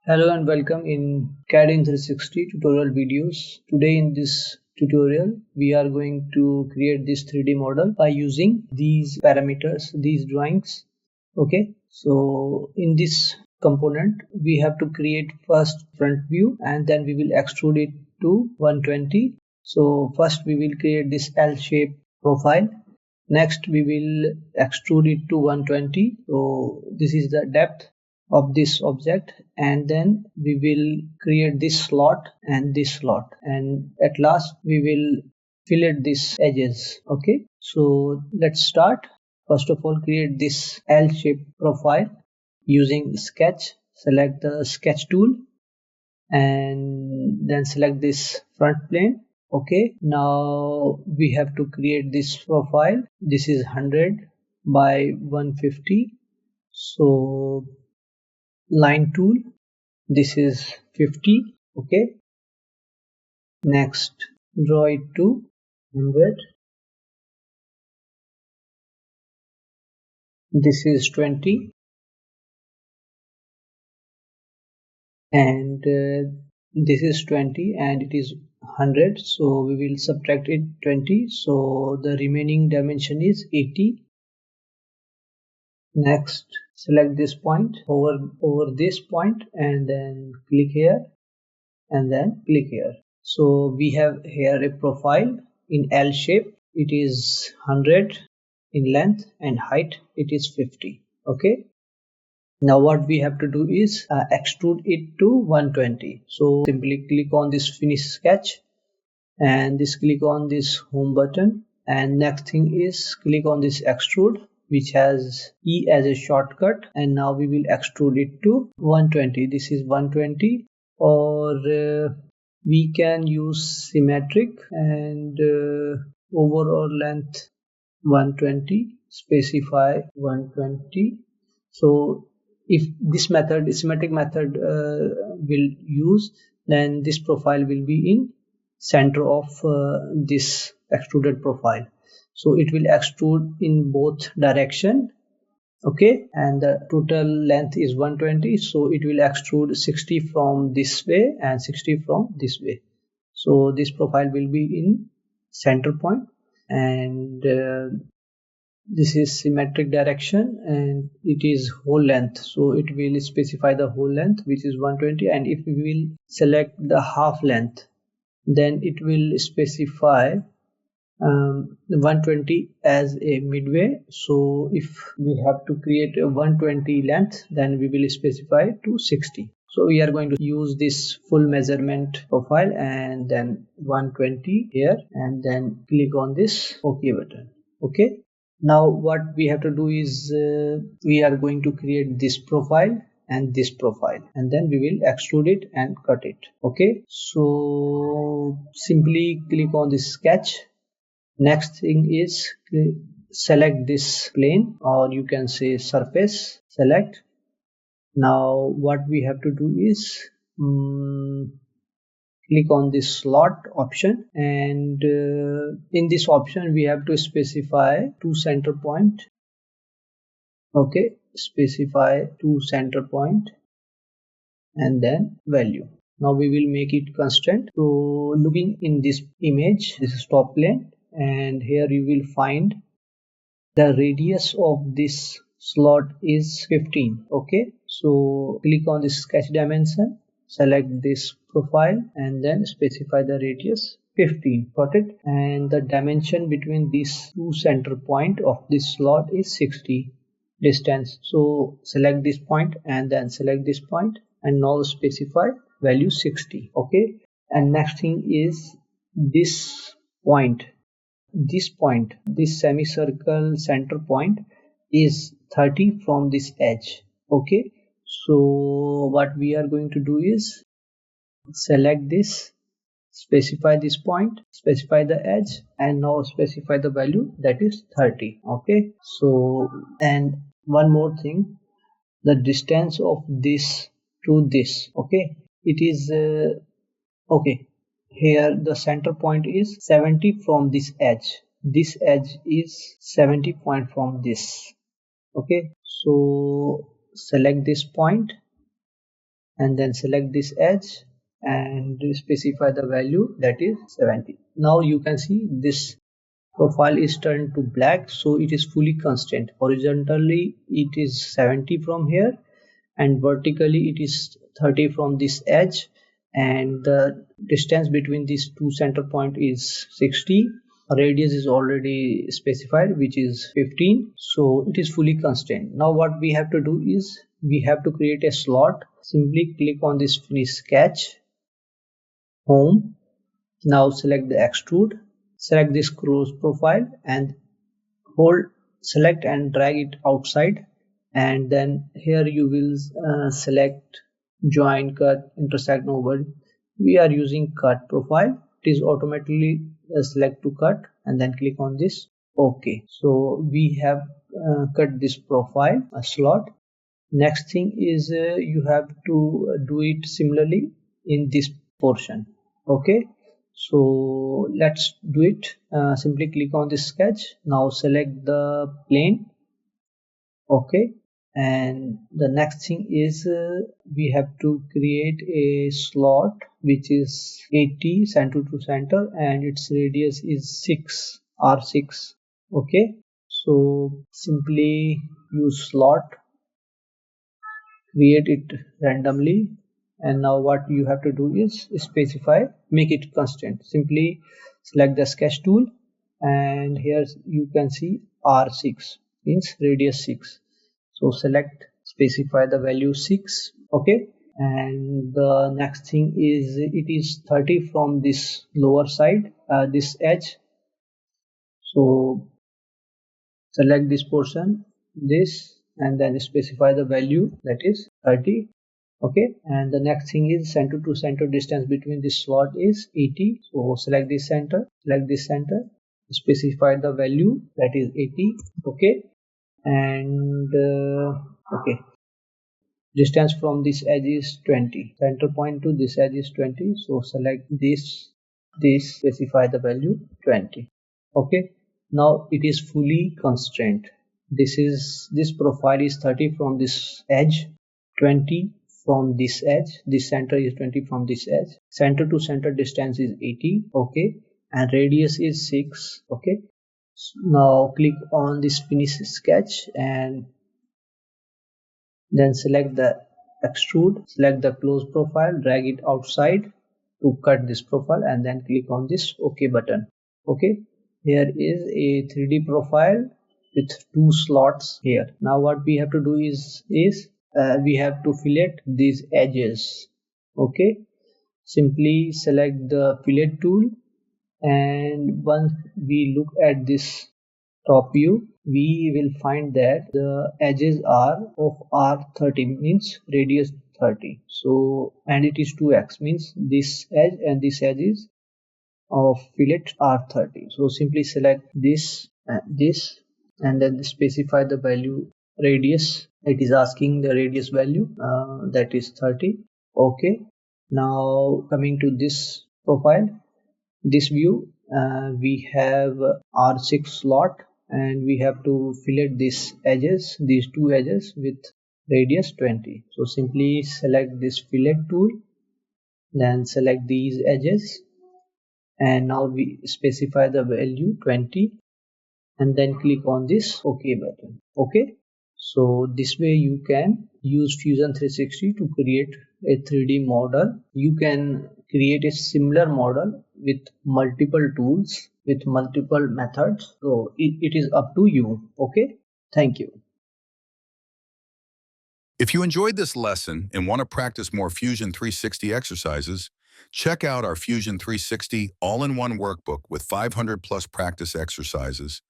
Hello and welcome in CAD in 360 tutorial videos. Today in this tutorial we are going to create this 3D model by using these parameters, these drawings. Okay, so in this component we have to create first front view and then we will extrude it to 120. So first we will create this L-shaped profile. Next we will extrude it to 120. So this is the depth of this object, and then we will create this slot and this slot, and at last we will fillet these edges. Okay, so let's start. First of all, create this L-shaped profile using sketch. Select the sketch tool and then select this front plane. Okay, now we have to create this profile. This is 100 by 150. So line tool, this is 50. Okay, next draw it to 100. This is 20 and this is 20 and it is 100, so we will subtract it 20, so the remaining dimension is 80. Next select this point over this point and then click here and then click here. So we have here a profile in L shape. It is 100 in length and height it is 50. Okay, now what we have to do is extrude it to 120. So simply click on this finish sketch and click on this home button, and next thing is click on this extrude, which has E as a shortcut, and now we will extrude it to 120. This is 120, or we can use symmetric and overall length 120, specify 120. So if this method, symmetric method will use, then this profile will be in center of this extruded profile. So it will extrude in both direction. Okay, and the total length is 120, so it will extrude 60 from this way and 60 from this way. So this profile will be in center point, and this is symmetric direction and it is whole length, so it will specify the whole length, which is 120. And if we will select the half length, then it will specify 120 as a midway. So if we have to create a 120 length, then we will specify to 60. So we are going to use this full measurement profile and then 120 here, and then click on this OK button. Okay, now what we have to do is we are going to create this profile and this profile, and then we will extrude it and cut it. Okay, so simply click on this sketch. Next thing is select this plane, or you can say surface. Select. Now what we have to do is click on this slot option, and in this option we have to specify two center point. Okay, specify two center point and then value. Now we will make it constant. So looking in this image, this is top plane, and here you will find the radius of this slot is 15. Okay, so click on this sketch dimension, select this profile and then specify the radius 15. Got it? And the dimension between these two center point of this slot is 60 distance. So select this point and then select this point, and now specify value 60. Okay, and next thing is this point. This semicircle center point is 30 from this edge. Okay, so what we are going to do is select this, specify this point, specify the edge, and now specify the value, that is 30. Okay, so and one more thing, the distance of this to this. Okay, it is okay, here the center point is 70 from this edge. This edge is 70 point from this. Okay, so select this point and then select this edge and specify the value, that is 70. Now you can see this profile is turned to black, so it is fully constrained. Horizontally it is 70 from here, and vertically it is 30 from this edge, and the distance between these two center point is 60. Radius is already specified, which is 15, so it is fully constrained. Now what we have to do is we have to create a slot. Simply click on this finish sketch, home. Now select the extrude, select this close profile and hold, select and drag it outside, and then here you will select join, cut, intersect, nobody. We are using cut profile. It is automatically select to cut and then click on this OK. So we have cut this profile, a slot. Next thing is you have to do it similarly in this portion. Okay, so let's do it. Simply click on this sketch. Now select the plane. Okay, and the next thing is we have to create a slot which is 80 center to center and its radius is 6 r6. Okay, so simply use slot, create it randomly, and now what you have to do is specify, make it constant. Simply select the sketch tool, and here you can see r6 means radius 6. So select, specify the value 6. Okay, and the next thing is it is 30 from this lower side, this edge. So select this portion, this, and then specify the value, that is 30. Okay, and the next thing is center to center distance between this slot is 80. So select this center, specify the value, that is 80. Okay, and okay, distance from this edge is 20. Center point to this edge is 20. So select this, specify the value 20. Okay, now it is fully constrained. This profile is 30 from this edge, 20 from this edge, this center is 20 from this edge, center to center distance is 80. Okay, and radius is 6. Okay, now click on this finish sketch and then select the extrude, select the close profile, drag it outside to cut this profile, and then click on this OK button. Okay, here is a 3D profile with two slots here. Now what we have to do is we have to fillet these edges. Okay, simply select the fillet tool, and once we look at this top view, we will find that the edges are of r30, means radius 30. So, and it is 2x, means this edge and this edge is of fillet r30. So simply select this and this, and then specify the value radius. It is asking the radius value, that is 30. Okay, now coming to this profile, this view, we have r6 slot, and we have to fillet these edges, these two edges with radius 20. So simply select this fillet tool, then select these edges, and now we specify the value 20, and then click on this OK button. Okay, so this way you can use Fusion 360 to create a 3D model. You can create a similar model with multiple tools, with multiple methods. So it is up to you. Okay, thank you. If you enjoyed this lesson and want to practice more Fusion 360 exercises, check out our Fusion 360 all-in-one workbook with 500 plus practice exercises.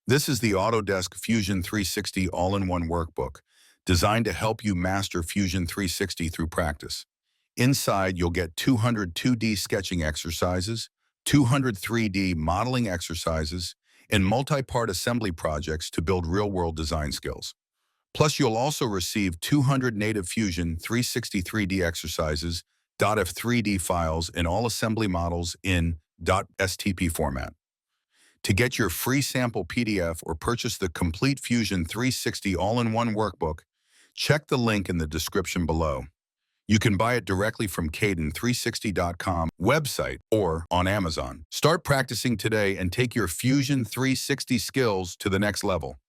This is the Autodesk Fusion 360 all-in-one workbook, designed to help you master Fusion 360 through practice. Inside, you'll get 200 2D sketching exercises, 200 3D modeling exercises, and multi-part assembly projects to build real-world design skills. Plus, you'll also receive 200 native Fusion 360 3D exercises, .f3D files, and all assembly models in .stp format. To get your free sample PDF or purchase the complete Fusion 360 all-in-one workbook, check the link in the description below. You can buy it directly from Caden360.com website or on Amazon. Start practicing today and take your Fusion 360 skills to the next level.